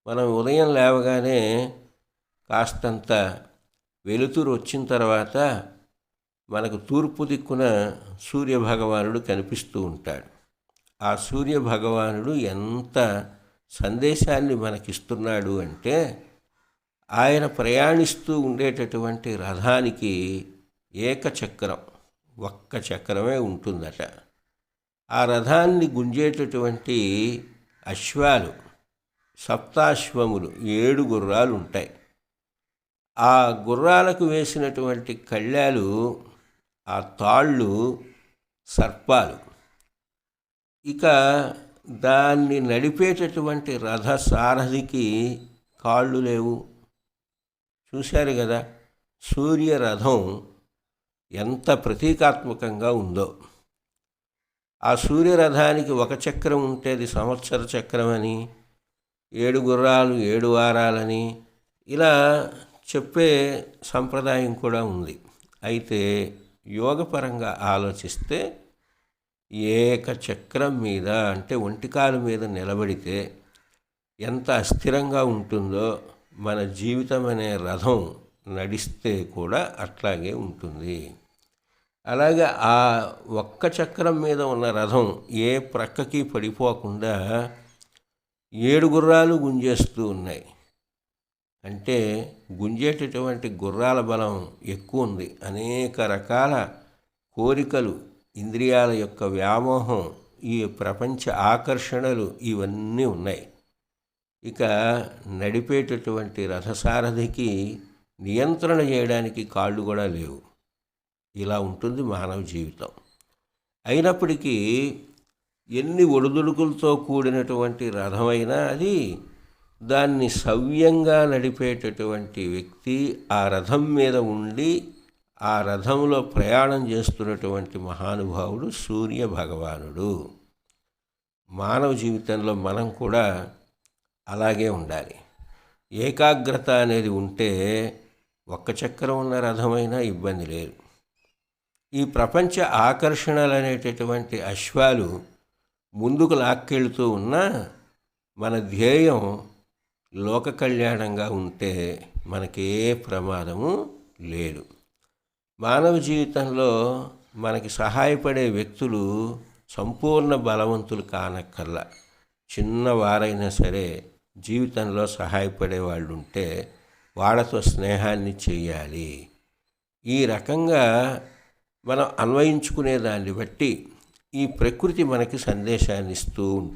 మనం ఉదయం లేవగానే కాస్తంత వెలుతురు వచ్చిన తర్వాత మనకు తూర్పు దిక్కున సూర్యభగవానుడు కనిపిస్తూ ఉంటాడు. ఆ సూర్యభగవానుడు ఎంత సందేశాన్ని మనకిస్తున్నాడు అంటే, ఆయన ప్రయాణిస్తూ ఉండేటటువంటి రథానికి ఏకచక్రం, ఒక్క చక్రమే ఉంటుందట. ఆ రథాన్ని గుంజేటటువంటి అశ్వాలు, సప్తాశ్వములు, 7 గుర్రాలు ఉంటాయి. ఆ గుర్రాలకు వేసినటువంటి కళ్ళాలు, ఆ తాళ్ళు సర్పాలు. ఇక దాన్ని నడిపేటటువంటి రథ సారథికి కాళ్ళు లేవు. చూశారు కదా సూర్యరథం ఎంత ప్రతీకాత్మకంగా ఉందో. ఆ సూర్యరథానికి ఒక చక్రం ఉంటే అది సంవత్సర చక్రం అని, 7 గుర్రాలు 7 వారాలని ఇలా చెప్పే సంప్రదాయం కూడా ఉంది. అయితే యోగపరంగా ఆలోచిస్తే ఏకచక్రం మీద అంటే ఒంటికాలు మీద నిలబడితే ఎంత అస్థిరంగా ఉంటుందో, మన జీవితం అనే రథం నడిస్తే కూడా అట్లాగే ఉంటుంది. అలాగే ఆ ఒక్క చక్రం మీద ఉన్న రథం ఏ ప్రక్కకి పడిపోకుండా 7 గుర్రాలు గుంజేస్తూ ఉన్నాయి. అంటే గుంజేటటువంటి గుర్రాల బలం ఎక్కువ ఉంది. అనేక రకాల కోరికలు, ఇంద్రియాల యొక్క వ్యామోహం, ఈ ప్రపంచ ఆకర్షణలు ఇవన్నీ ఉన్నాయి. ఇక నడిపేటటువంటి రథసారథికి నియంత్రణ చేయడానికి కాళ్ళు కూడా లేవు. ఇలా ఉంటుంది మానవ జీవితం. అయినప్పటికీ ఎన్ని ఒడిదుడుకులతో కూడినటువంటి రథమైనా అది దాన్ని సవ్యంగా నడిపేటటువంటి వ్యక్తి, ఆ రథం మీద ఉండి ఆ రథంలో ప్రయాణం చేస్తున్నటువంటి మహానుభావుడు సూర్య భగవానుడు. మానవ జీవితంలో మనం కూడా అలాగే ఉండాలి. ఏకాగ్రత అనేది ఉంటే ఒక్క చక్రం ఉన్న రథమైనా ఇబ్బంది లేదు. ఈ ప్రపంచ ఆకర్షణలు అనేటటువంటి అశ్వాలు ముందుకు లాక్కెళ్తూ ఉన్నా మన ధ్యేయం లోక కళ్యాణంగా ఉంటే మనకే ప్రమాదము లేదు. మానవ జీవితంలో మనకి సహాయపడే వ్యక్తులు సంపూర్ణ బలవంతులు కానక్కర్లా. చిన్నవారైనా సరే జీవితంలో సహాయపడే వాళ్ళు ఉంటే వాళ్ళతో స్నేహాన్ని చెయ్యాలి. ఈ రకంగా మనం అన్వయించుకునే దాన్ని బట్టి ఈ ప్రకృతి మనకి సందేశాన్ని ఇస్తూ ఉంటుంది.